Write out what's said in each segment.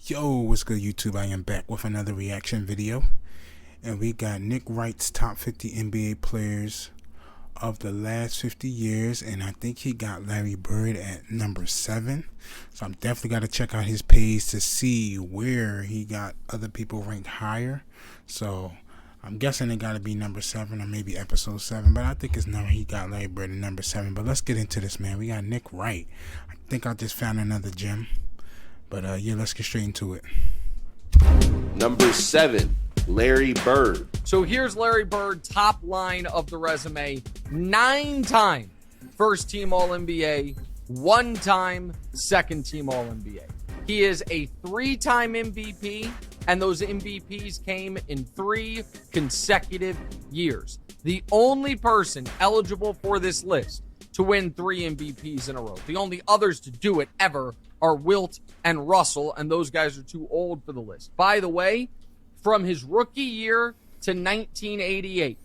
Yo, what's good, YouTube? I am back with another reaction video. And we got Nick Wright's top 50 NBA players of the last 50 years. And I think he got Larry Bird at number 7. So I'm definitely got to check out his page to see where he got other people ranked higher. So I'm guessing it got to be number 7 or maybe episode 7. But I think it's number, he got Larry Bird at number 7. But let's get into this, man. We got Nick Wright. I think I just found another gem. But yeah, let's get straight into it. Number 7, Larry Bird. So here's Larry Bird, top line of the resume. 9-time first team All-NBA, 1-time second team All-NBA. He is a 3-time MVP, and those MVPs came in 3 consecutive years. The only person eligible for this list to win 3 MVPs in a row. The only others to do it ever are Wilt and Russell, and those guys are too old for the list. By the way, from his rookie year to 1988,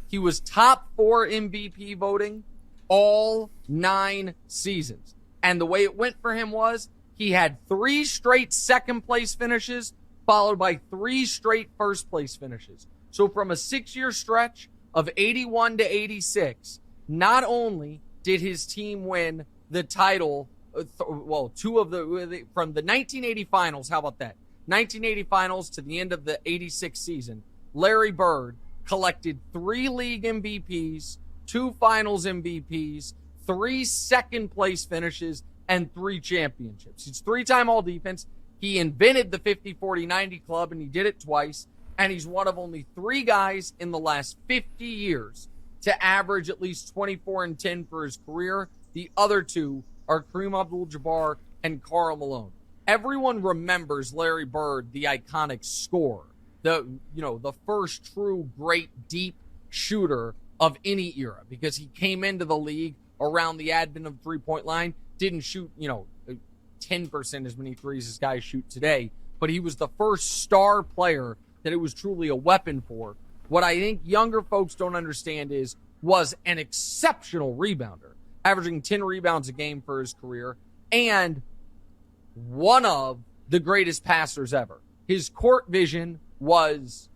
he was top 4 MVP voting all 9 seasons. And the way it went for him was he had 3 straight second-place finishes, followed by 3 straight first-place finishes. So from a 6-year stretch of 81 to 86, not only did his team win the title, from the 1980 finals, how about that? 1980 finals to the end of the 86 season, Larry Bird collected 3 league MVPs, 2 finals MVPs, 3 second place finishes, and 3 championships. He's 3-time all defense. He invented the 50-40-90 club, and he did it twice. And he's one of only 3 guys in the last 50 years to average at least 24 and 10 for his career. The other 2 are Kareem Abdul-Jabbar and Karl Malone. Everyone remembers Larry Bird, the iconic scorer, the first true great deep shooter of any era, because he came into the league around the advent of the 3-point line, didn't shoot, 10% as many threes as guys shoot today, but he was the first star player that it was truly a weapon for. What I think younger folks don't understand was an exceptional rebounder, averaging 10 rebounds a game for his career, and one of the greatest passers ever. His court vision was,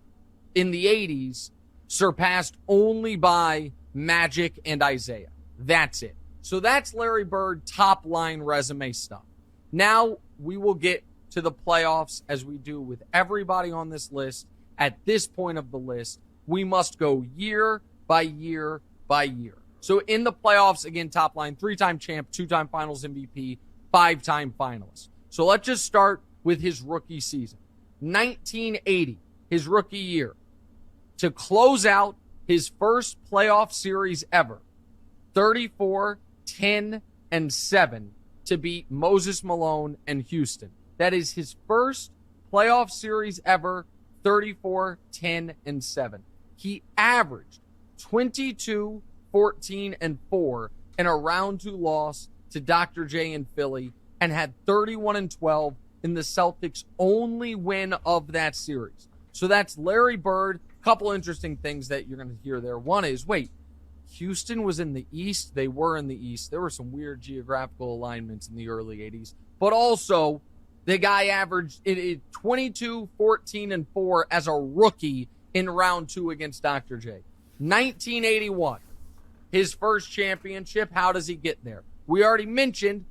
in the 80s, surpassed only by Magic and Isaiah. That's it. So that's Larry Bird top line resume stuff. Now we will get to the playoffs, as we do with everybody on this list. At this point of the list, we must go year by year by year. So in the playoffs, again, top line, 3-time champ, 2-time finals MVP, 5-time finalist. So let's just start with his rookie season. 1980, his rookie year. To close out his first playoff series ever, 34, 10, and 7 to beat Moses Malone and Houston. That is his first playoff series ever, 34, 10, and 7. He averaged 22, 14, and 4 in a round 2 loss to Dr. J in Philly, and had 31 and 12 in the Celtics' only win of that series. So that's Larry Bird. Couple interesting things that you're going to hear there. One is, Houston was in the East. They were in the East. There were some weird geographical alignments in the early 80s. But also, the guy averaged 22, 14, and 4 as a rookie in round 2 against Dr. J. 1981, his first championship. How does he get there? We already mentioned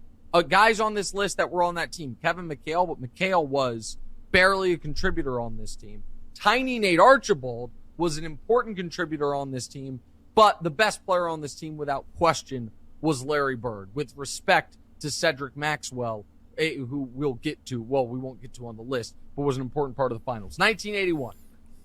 guys on this list that were on that team. Kevin McHale, but McHale was barely a contributor on this team. Tiny Nate Archibald was an important contributor on this team, but the best player on this team, without question, was Larry Bird. With respect to Cedric Maxwell, who we'll get to, we won't get to on the list, but was an important part of the finals. 1981,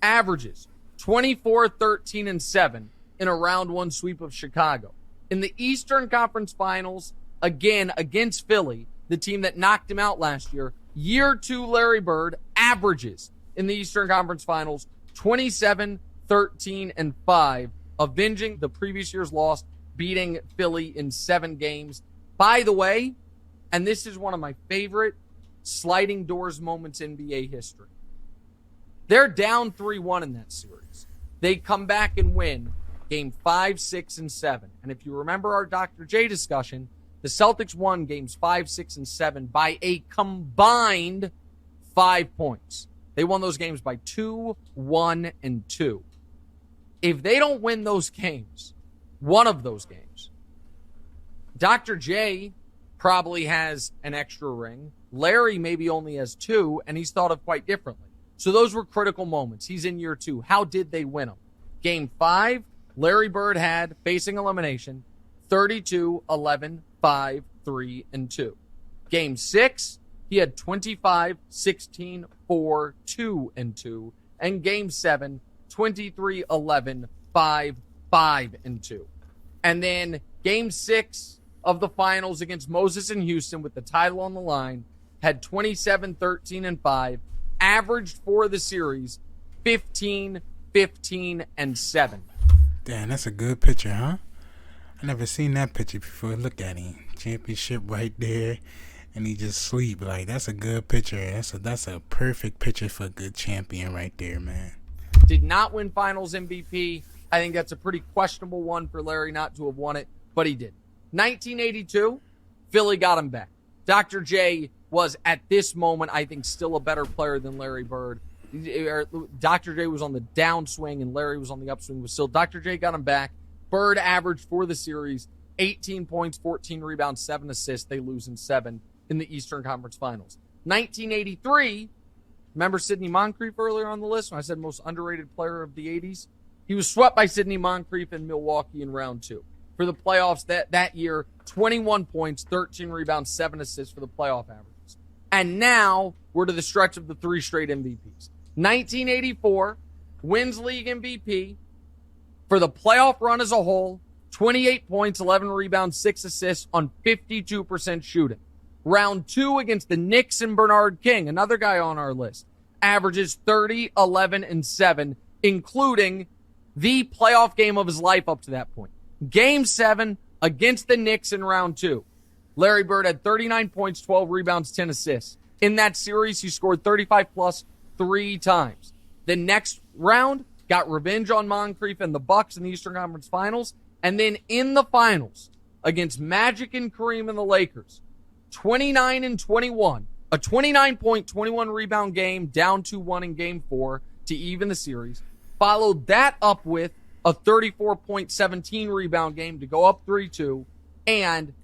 averages 24, 13, and 7 in a round 1 sweep of Chicago. In the Eastern Conference Finals, again against Philly, the team that knocked him out last year, year 2 Larry Bird averages in the Eastern Conference Finals 27, 13, and 5, avenging the previous year's loss, beating Philly in 7 games. By the way, and this is one of my favorite sliding doors moments in NBA history, they're down 3-1 in that series. They come back and win game 5, 6, and 7. And if you remember our Dr. J discussion, the Celtics won games 5, 6, and 7 by a combined 5 points. They won those games by 2, 1, and 2. If they don't win those games, one of those games, Dr. J probably has an extra ring. Larry maybe only has 2, and he's thought of quite differently. So those were critical moments. He's in year 2. How did they win them? Game 5, Larry Bird had, facing elimination, 32, 11, 5, 3, and 2. Game 6, he had 25, 16, 4, 2, and 2. And Game 7, 23, 11, 5, 5, and 2. And then Game 6 of the finals against Moses in Houston with the title on the line, had 27, 13, and 5, averaged for the series 15, 15, and 7. Damn, that's a good picture, huh? I never seen that picture before. Look at him. Championship right there. And he just sleep. Like, that's a good picture. That's a perfect picture for a good champion right there, man. Did not win finals MVP. I think that's a pretty questionable one for Larry not to have won it, but he did. 1982, Philly got him back. Dr. J was, at this moment, I think, still a better player than Larry Bird. Dr. J was on the downswing and Larry was on the upswing, but still, Dr. J got him back. Bird averaged for the series 18 points, 14 rebounds, 7 assists. They lose in 7 in the Eastern Conference Finals. 1983, remember Sidney Moncrief earlier on the list when I said most underrated player of the 80s? He was swept by Sidney Moncrief in Milwaukee in round 2. For the playoffs that year, 21 points, 13 rebounds, 7 assists for the playoff averages. And now we're to the stretch of the 3 straight MVPs. 1984, wins league MVP. For the playoff run as a whole, 28 points, 11 rebounds, 6 assists on 52% shooting. Round 2 against the Knicks and Bernard King, another guy on our list, averages 30, 11, and 7, including the playoff game of his life up to that point. Game 7 against the Knicks in round 2. Larry Bird had 39 points, 12 rebounds, 10 assists. In that series, he scored 35 plus 3 times. The next round got revenge on Moncrief and the Bucks in the Eastern Conference Finals. And then in the finals against Magic and Kareem and the Lakers, 29 and 21, a 29-point, 21-rebound game, down 2-1 in Game 4 to even the series. Followed that up with a 34-point, 17-rebound game to go up 3-2, and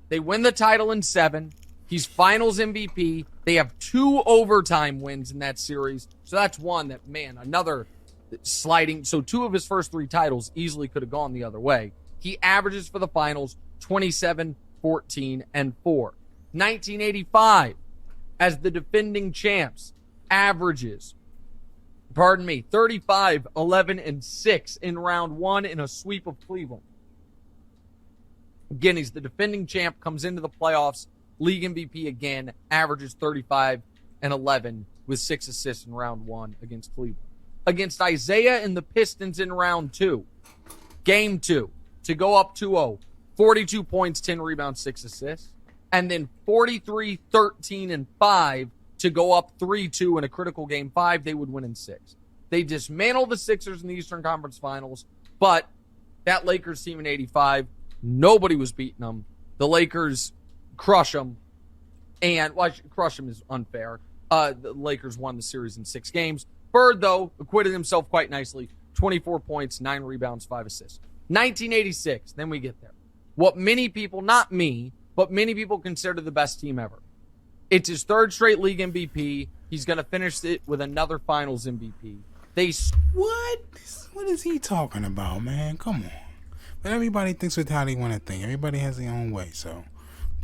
they win the title in 7. He's finals MVP. They have 2 overtime wins in that series, so that's one that, man, another sliding. So 2 of his first 3 titles easily could have gone the other way. He averages for the finals 27, 14, and 4. 1985, as the defending champs, averages 35, 11, and 6 in round 1 in a sweep of Cleveland. Again, he's the defending champ, comes into the playoffs, league MVP again, averages 35 and 11 with 6 assists in round 1 against Cleveland. Against Isaiah and the Pistons in round 2, game 2, to go up 2-0, 42 points, 10 rebounds, 6 assists. And then 43, 13, and 5 to go up 3-2 in a critical game 5. They would win in 6. They dismantled the Sixers in the Eastern Conference Finals, but that Lakers team in 85, nobody was beating them. The Lakers crush them, and crush them is unfair. The Lakers won the series in 6 games. Bird, though, acquitted himself quite nicely. 24 points, 9 rebounds, 5 assists. 1986, then we get there. What many people, not me, but many people consider the best team ever. It's his 3rd straight league MVP. He's going to finish it with another finals MVP. What? What is he talking about, man? Come on. But everybody thinks with how they want to think. Everybody has their own way, so.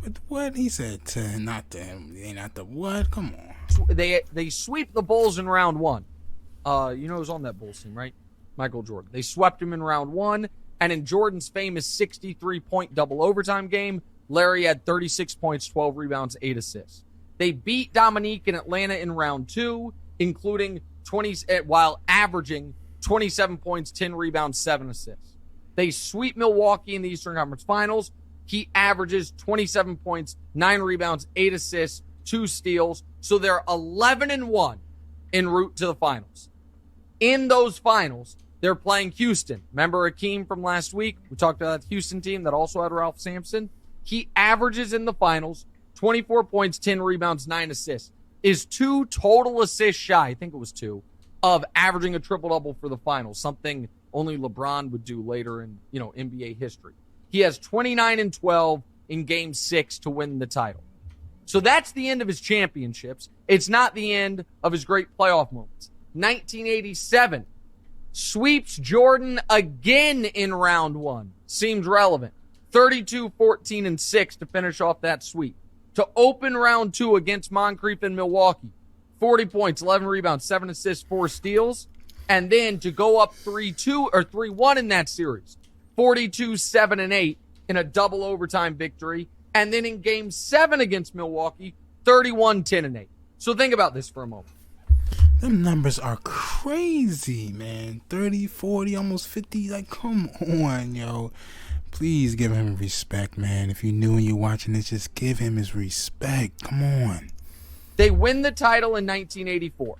But what? He said not the what? Come on. They sweep the Bulls in round 1. You know who's on that Bulls team, right? Michael Jordan. They swept him in round 1, and in Jordan's famous 63-point double overtime game, Larry had 36 points, 12 rebounds, 8 assists. They beat Dominique in Atlanta in round 2, including 20, while averaging 27 points, 10 rebounds, 7 assists. They sweep Milwaukee in the Eastern Conference Finals. He averages 27 points, 9 rebounds, 8 assists, 2 steals. So they're 11-1 en route to the finals. In those finals, they're playing Houston. Remember Hakeem from last week? We talked about that Houston team that also had Ralph Sampson. He averages in the finals 24 points, 10 rebounds, 9 assists. is 2 total assists shy, I think it was 2, of averaging a triple-double for the finals, something only LeBron would do later in, NBA history. He has 29 and 12 in Game 6 to win the title. So that's the end of his championships. It's not the end of his great playoff moments. 1987, sweeps Jordan again in round 1. Seems relevant. 32, 14, and 6 to finish off that sweep. To open round 2 against Moncrief in Milwaukee. 40 points, 11 rebounds, 7 assists, 4 steals. And then to go up 3-2 or 3-1 in that series. 42, 7, and 8 in a double overtime victory. And then in Game 7 against Milwaukee, 31, 10, and 8. So think about this for a moment. Them numbers are crazy, man. 30, 40, almost 50. Like, come on, yo. Please give him respect, man. If you're new and you're watching this, just give him his respect. Come on. They win the title in 1984.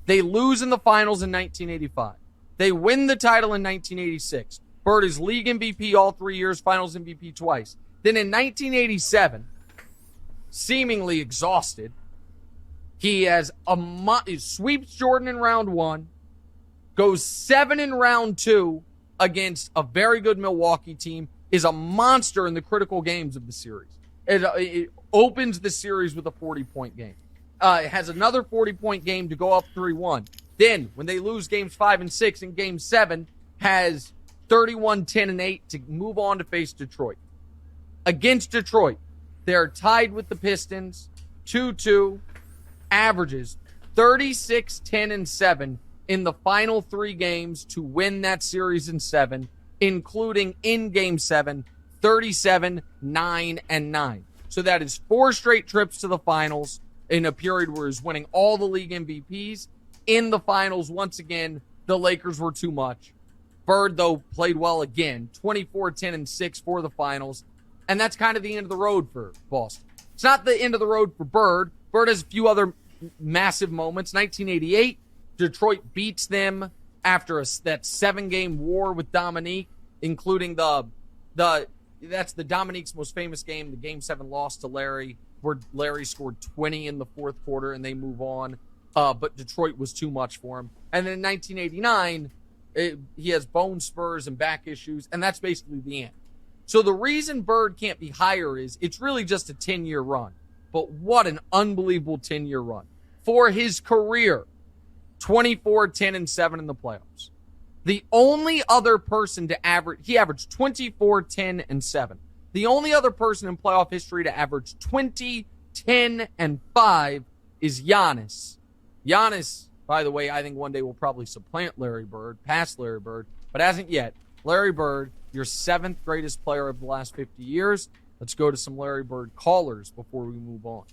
They lose in the finals in 1985. They win the title in 1986. Bird is league MVP all 3 years, finals MVP twice. Then in 1987, seemingly exhausted, he sweeps Jordan in round 1, goes 7 in round 2 against a very good Milwaukee team, is a monster in the critical games of the series. It opens the series with a 40-point game. It has another 40-point game to go up 3-1. Then, when they lose games 5 and 6 in game 7, has 31, 10, and 8 to move on to face Detroit. Against Detroit, they're tied with the Pistons, 2-2, averages 36, 10, and 7 in the final 3 games to win that series in 7, including in Game 7, 37, 9, and 9. So that is 4 straight trips to the finals in a period where he's winning all the league MVPs. In the finals, once again, the Lakers were too much. Bird, though, played well again, 24, 10, and 6 for the finals. And that's kind of the end of the road for Boston. It's not the end of the road for Bird. Bird has a few other massive moments. 1988, Detroit beats them after that 7-game war with Dominique, including that's the Dominique's most famous game, the Game 7 loss to Larry, where Larry scored 20 in the fourth quarter and they move on. But Detroit was too much for him. And then in 1989, he has bone spurs and back issues, and that's basically the end. So the reason Bird can't be higher is it's really just a 10-year run. But what an unbelievable 10-year run. For his career, 24, 10, and 7 in the playoffs. The only other person to he averaged 24, 10, and 7. The only other person in playoff history to average 20, 10, and 5 is Giannis. Giannis, by the way, I think one day will probably supplant Larry Bird, pass Larry Bird, but hasn't yet. Larry Bird, your 7th greatest player of the last 50 years. Let's go to some Larry Bird callers before we move on.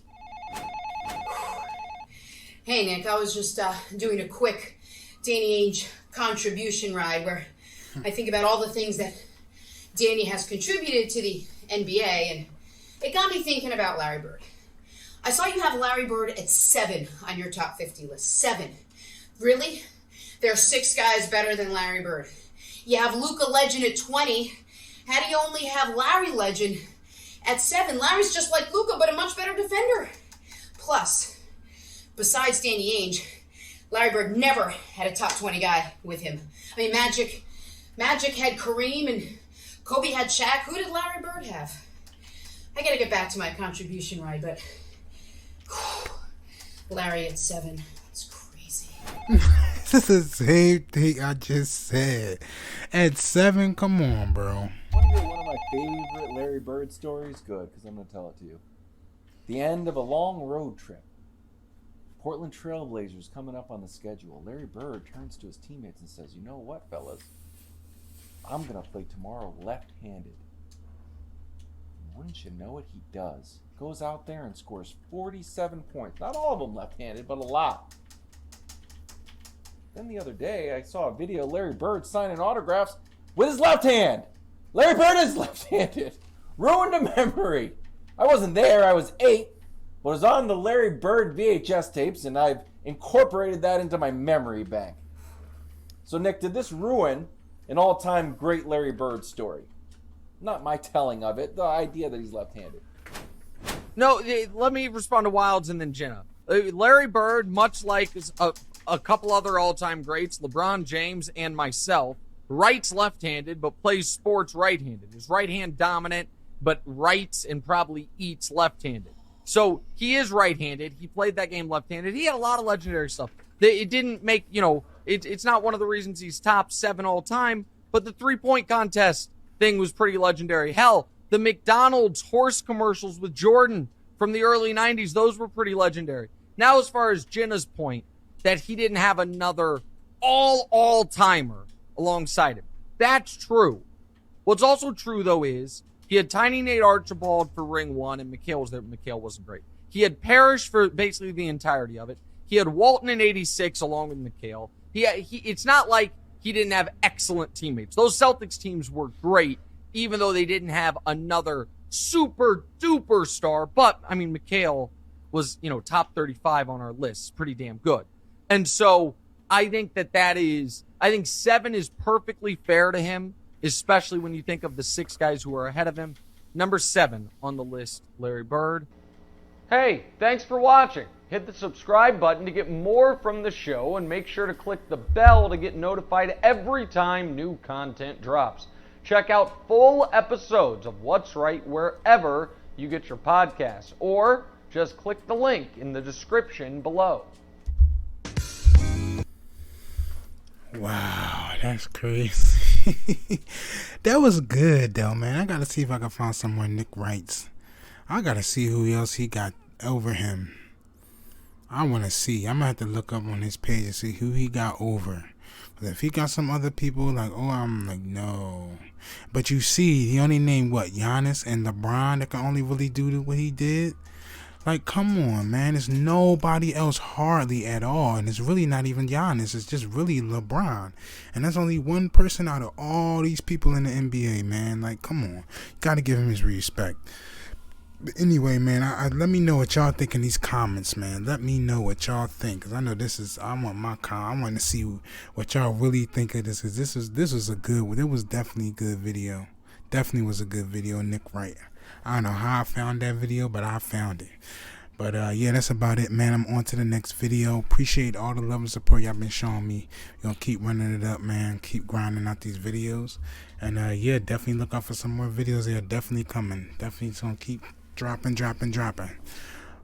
Hey, Nick, I was just doing a quick Danny Ainge contribution ride where I think about all the things that Danny has contributed to the NBA, and it got me thinking about Larry Bird. I saw you have Larry Bird at 7 on your top 50 list. 7. Really? There are 6 guys better than Larry Bird. You have Luka Legend at 20. How do you only have Larry Legend at 7? Larry's just like Luka, but a much better defender. Plus, besides Danny Ainge, Larry Bird never had a top 20 guy with him. I mean, Magic had Kareem and Kobe had Shaq. Who did Larry Bird have? I gotta get back to my contribution ride, but Larry at 7. It's crazy. This is the same thing I just said. At 7, come on, bro. Want to hear one of my favorite Larry Bird stories? Good, because I'm going to tell it to you. The end of a long road trip. Portland Trailblazers coming up on the schedule. Larry Bird turns to his teammates and says, "You know what, fellas? I'm going to play tomorrow left-handed." Wouldn't you know it, he does. Goes out there and scores 47 points. Not all of them left-handed, but a lot. Then the other day, I saw a video of Larry Bird signing autographs with his left hand. Larry Bird is left-handed. Ruined a memory. I wasn't there. I was 8. But it was on the Larry Bird VHS tapes, and I've incorporated that into my memory bank. So, Nick, did this ruin an all-time great Larry Bird story? Not my telling of it. The idea that he's left-handed. No, let me respond to Wilds and then Jenna. Larry Bird, much like a couple other all-time greats, LeBron James and myself, writes left-handed but plays sports right-handed. Is right-hand dominant, but writes and probably eats left-handed. So he is right-handed. He played that game left-handed. He had a lot of legendary stuff. It didn't make, it's not one of the reasons he's top 7 all-time, but the three-point contest thing was pretty legendary. Hell, the McDonald's horse commercials with Jordan from the early 90s, those were pretty legendary. Now, as far as Jenna's point, that he didn't have another all-timer alongside him. That's true. What's also true, though, is he had Tiny Nate Archibald for ring 1, and McHale was there. McHale wasn't great. He had Parrish for basically the entirety of it. He had Walton in 86 along with McHale. It's not like he didn't have excellent teammates. Those Celtics teams were great, even though they didn't have another super-duper star. But, I mean, McHale was, top 35 on our list. Pretty damn good. And so I think I think 7 is perfectly fair to him, especially when you think of the 6 guys who are ahead of him. Number 7 on the list, Larry Bird. Hey, thanks for watching. Hit the subscribe button to get more from the show, and make sure to click the bell to get notified every time new content drops. Check out full episodes of What's Right wherever you get your podcasts, or just click the link in the description below. Wow, that's crazy. That was good, though, man. I got to see if I can find some more Nick Wrights. I got to see who else he got over him. I want to see. I'm going to have to look up on his page and see who he got over. But if he got some other people, I'm like, no. But you see, he only named, Giannis and LeBron that can only really do what he did? Like, come on, man. There's nobody else hardly at all. And it's really not even Giannis. It's just really LeBron. And that's only one person out of all these people in the NBA, man. Like, come on. You got to give him his respect. But anyway, man, let me know what y'all think in these comments, man. Let me know what y'all think, because I know I want to see what y'all really think of this, because this was a good one. It was definitely a good video. Definitely was a good video, Nick Wright. I don't know how I found that video, but I found it. But yeah, that's about it, man. I'm on to the next video. Appreciate all the love and support y'all been showing me. You're gonna keep running it up, man. Keep grinding out these videos. And yeah, definitely look out for some more videos. They're definitely coming. Definitely gonna keep dropping.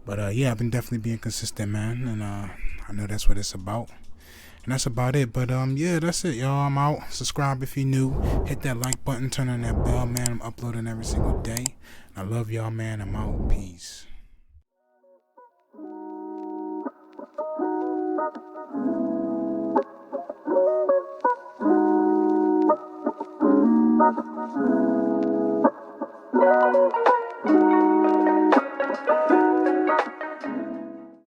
But yeah, I've been definitely being consistent, man. And I know that's what it's about. And that's about it. But yeah, that's it, y'all. I'm out. Subscribe if you're new. Hit that like button. Turn on that bell, man. I'm uploading every single day. I love y'all, man. I'm out. Peace.